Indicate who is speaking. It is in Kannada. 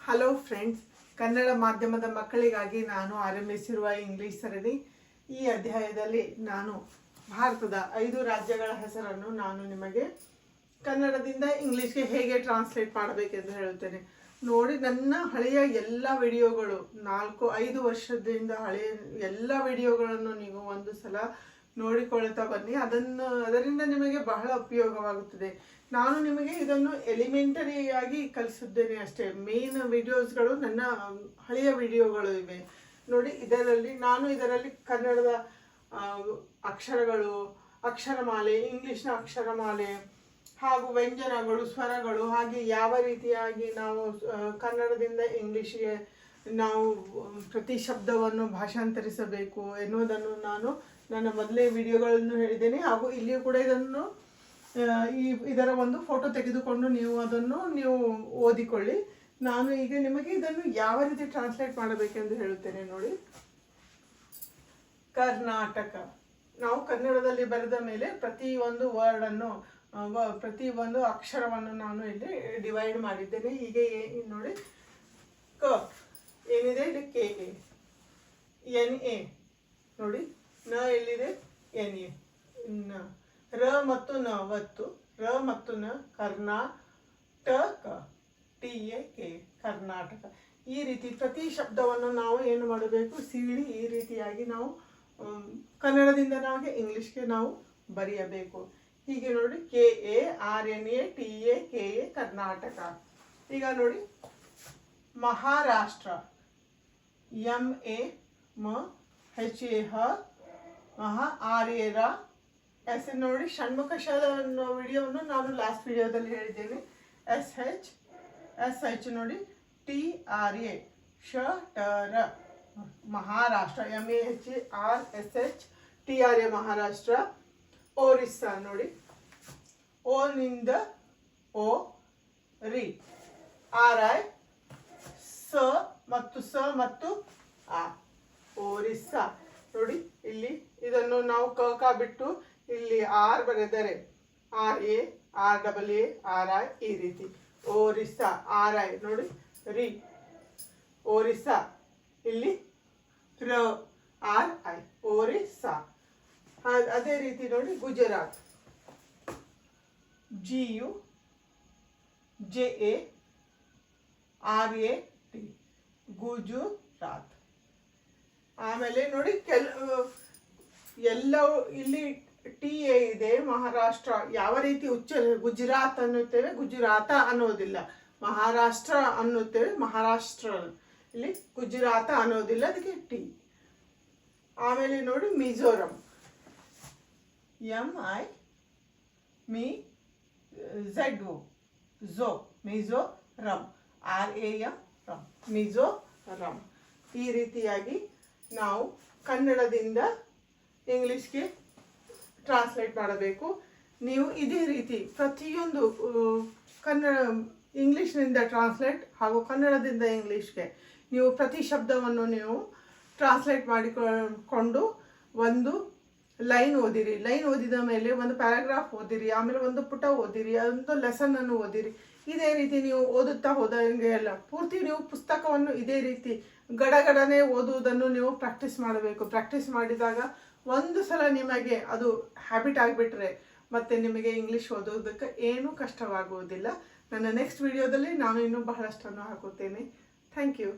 Speaker 1: ಹಲೋ ಫ್ರೆಂಡ್ಸ್, ಕನ್ನಡ ಮಾಧ್ಯಮದ ಮಕ್ಕಳಿಗಾಗಿ ನಾನು ಆರಂಭಿಸಿರುವ ಇಂಗ್ಲಿಷ್ ಸರಣಿ. ಈ ಅಧ್ಯಾಯದಲ್ಲಿ ನಾನು ಭಾರತದ 5 ರಾಜ್ಯಗಳ ಹೆಸರನ್ನು ನಾನು ನಿಮಗೆ ಕನ್ನಡದಿಂದ ಇಂಗ್ಲಿಷ್ಗೆ ಹೇಗೆ ಟ್ರಾನ್ಸ್ಲೇಟ್ ಮಾಡಬೇಕೆಂದು ಹೇಳುತ್ತೇನೆ. ನೋಡಿ, ನನ್ನ ಹಳೆಯ ಎಲ್ಲ ವಿಡಿಯೋಗಳು 4-5 ವರ್ಷದಿಂದ ಹಳೆಯ ಎಲ್ಲ ವಿಡಿಯೋಗಳನ್ನು ನೀವು ಒಂದು ಸಲ ನೋಡಿಕೊಳ್ತಾ ಬನ್ನಿ. ಅದರಿಂದ ನಿಮಗೆ ಬಹಳ ಉಪಯೋಗವಾಗುತ್ತದೆ. ನಾನು ನಿಮಗೆ ಇದನ್ನು ಎಲಿಮೆಂಟರಿಯಾಗಿ ಕಲಿಸಿದ್ದೇನೆ ಅಷ್ಟೇ. ಮೇನ್ ವಿಡಿಯೋಸ್ಗಳು ನನ್ನ ಹಳೆಯ ವಿಡಿಯೋಗಳು ಇವೆ. ನೋಡಿ, ಇದರಲ್ಲಿ ಕನ್ನಡದ ಅಕ್ಷರಗಳು, ಅಕ್ಷರಮಾಲೆ, ಇಂಗ್ಲಿಷ್ನ ಅಕ್ಷರಮಾಲೆ ಹಾಗೂ ವ್ಯಂಜನಗಳು, ಸ್ವರಗಳು, ಹಾಗೆ ಯಾವ ರೀತಿಯಾಗಿ ನಾವು ಕನ್ನಡದಿಂದ ಇಂಗ್ಲಿಷ್ಗೆ ನಾವು ಪ್ರತಿ ಶಬ್ದವನ್ನು ಭಾಷಾಂತರಿಸಬೇಕು ಎನ್ನುವುದನ್ನು ನಾನು ನನ್ನ ಮೊದಲೇ ವಿಡಿಯೋಗಳನ್ನು ಹೇಳಿದ್ದೇನೆ. ಹಾಗೂ ಇಲ್ಲಿಯೂ ಕೂಡ ಇದರ ಒಂದು ಫೋಟೋ ತೆಗೆದುಕೊಂಡು ನೀವು ಓದಿಕೊಳ್ಳಿ. ನಾನು ಈಗ ನಿಮಗೆ ಇದನ್ನು ಯಾವ ರೀತಿ ಟ್ರಾನ್ಸ್ಲೇಟ್ ಮಾಡಬೇಕೆಂದು ಹೇಳುತ್ತೇನೆ. ನೋಡಿ, ಕರ್ನಾಟಕ. ನಾವು ಕನ್ನಡದಲ್ಲಿ ಬರೆದ ಮೇಲೆ ಪ್ರತಿಯೊಂದು ಪ್ರತಿಯೊಂದು ಅಕ್ಷರವನ್ನು ನಾನು ಇಲ್ಲಿ ಡಿವೈಡ್ ಮಾಡಿದ್ದೇನೆ. ಈಗ ನೋಡಿ, ಕ ಏನಿದೆ ಇಲ್ಲಿ ಕೆ ಎ, ಎನ್ ಎ ನೋಡಿ, ನ ಎಲ್ಲಿದೆ ಎನ್ ಎ, ನ ರ ಮತ್ತು ನ ಒತ್ತು, ರ ಮತ್ತು ನ Karnataka, T A K Karnataka. ಈ ರೀತಿ ಪ್ರತಿ ಶಬ್ದವನ್ನು ನಾವು ಏನು ಮಾಡಬೇಕು, ಸೀಳಿ ಈ ರೀತಿಯಾಗಿ ನಾವು ಕನ್ನಡದಿಂದ ಇಂಗ್ಲಿಷ್ಗೆ ನಾವು ಬರೆಯಬೇಕು. ಹೀಗೆ ನೋಡಿ, K A R N A T A K A Karnataka. ಈಗ ನೋಡಿ, ಮಹಾರಾಷ್ಟ್ರ, ಎಂ ಎ ಮ ಹೆಚ್ ಎ ಹ ಮಹಾ ಆರ್ ಎ ರ ಎಸ್. ನೋಡಿ, ಷಣ್ಮುಖ ಅನ್ನೋ ವಿಡಿಯೋವನ್ನು ನಾನು ಲಾಸ್ಟ್ ವಿಡಿಯೋದಲ್ಲಿ ಹೇಳಿದ್ದೇನೆ. ಎಸ್ ಹೆಚ್ ನೋಡಿ, ಟಿ ಆರ್ ಎ ಶ ಟ ರ Maharashtra, M A H A R S H T R A Maharashtra. Orissa ನೋಡಿ, ಓ ನಿಂದ ಓ ರಿ, ಆರ್ ಐ ಸ ಮತ್ತು ಆ, ಒರಿಸ್ಸಾ. ನೋಡಿ, ಇಲ್ಲಿ ಇದನ್ನು ನಾವು ಕ ಬಿಟ್ಟು ಇಲ್ಲಿ ಆರ್ ಬರೆದರೆ R A R double A R I, ಈ ರೀತಿ ಒರಿಸ್ಸಾ. ಆರ್ ಐ ನೋಡಿ, ರಿ ಒರಿಸ್ಸಾ. ಇಲ್ಲಿ ರ ಆರ್ ಐ, ಒರಿಸ್ಸಾ. ಅದೇ ರೀತಿ ನೋಡಿ, Gujarat, G U J A R A T, Gujarat. ಆಮೇಲೆ ನೋಡಿ, ಎಲ್ಲವೂ ಇಲ್ಲಿ ಟಿ ಎ ಇದೆ. ಮಹಾರಾಷ್ಟ್ರ ಯಾವ ರೀತಿ ಗುಜರಾತ್ ಅನ್ನುತ್ತೇವೆ, ಗುಜರಾತ ಅನ್ನೋದಿಲ್ಲ. ಮಹಾರಾಷ್ಟ್ರ ಅನ್ನುತ್ತೇವೆ, ಮಹಾರಾಷ್ಟ್ರ. ಇಲ್ಲಿ ಗುಜರಾತ ಅನ್ನೋದಿಲ್ಲ, ಅದಕ್ಕೆ ಟಿ. ಆಮೇಲೆ ನೋಡಿ, ಮಿಜೋರಂ, ಎಂ ಐ ಮಿ ಝೆಡ್ ಒ ಝೋ, ಮಿಜೋರಂ, ಆರ್ ಎ ಎಂ ರಂ, ಮಿಜೋರಂ. ಈ ರೀತಿಯಾಗಿ ನಾವು ಕನ್ನಡದಿಂದ ಇಂಗ್ಲಿಷ್ಗೆ ಟ್ರಾನ್ಸ್ಲೇಟ್ ಮಾಡಬೇಕು. ನೀವು ಇದೇ ರೀತಿ ಪ್ರತಿಯೊಂದು ಇಂಗ್ಲಿಷ್ನಿಂದ ಟ್ರಾನ್ಸ್ಲೇಟ್ ಹಾಗೂ ಕನ್ನಡದಿಂದ ಇಂಗ್ಲಿಷ್ಗೆ ನೀವು ಪ್ರತಿ ಶಬ್ದವನ್ನು ನೀವು ಟ್ರಾನ್ಸ್ಲೇಟ್ ಮಾಡಿಕೊಂಡು ಒಂದು ಲೈನ್ ಓದಿರಿ. ಲೈನ್ ಓದಿದ ಮೇಲೆ ಒಂದು ಪ್ಯಾರಾಗ್ರಾಫ್ ಓದಿರಿ, ಆಮೇಲೆ ಒಂದು ಪುಟ ಓದಿರಿ, ಒಂದು ಲೆಸನನ್ನು ಓದಿರಿ. ಇದೇ ರೀತಿ ನೀವು ಓದುತ್ತಾ ಹೋದಂಗೆ ಅಲ್ಲ, ಪೂರ್ತಿ ನೀವು ಪುಸ್ತಕವನ್ನು ಇದೇ ರೀತಿ ಗಡಗಡನೆ ಓದುವುದನ್ನು ನೀವು ಪ್ರಾಕ್ಟೀಸ್ ಮಾಡಬೇಕು. ಪ್ರಾಕ್ಟೀಸ್ ಮಾಡಿದಾಗ ಒಂದು ಸಲ ನಿಮಗೆ ಅದು ಹ್ಯಾಬಿಟ್ ಆಗಿಬಿಟ್ರೆ ಮತ್ತೆ ನಿಮಗೆ ಇಂಗ್ಲಿಷ್ ಓದೋದಕ್ಕೆ ಏನೂ ಕಷ್ಟವಾಗುವುದಿಲ್ಲ. ನನ್ನ ನೆಕ್ಸ್ಟ್ ವಿಡಿಯೋದಲ್ಲಿ ನಾನು ಇನ್ನೂ ಬಹಳಷ್ಟನ್ನು ಹಾಕುತ್ತೇನೆ. Thank you.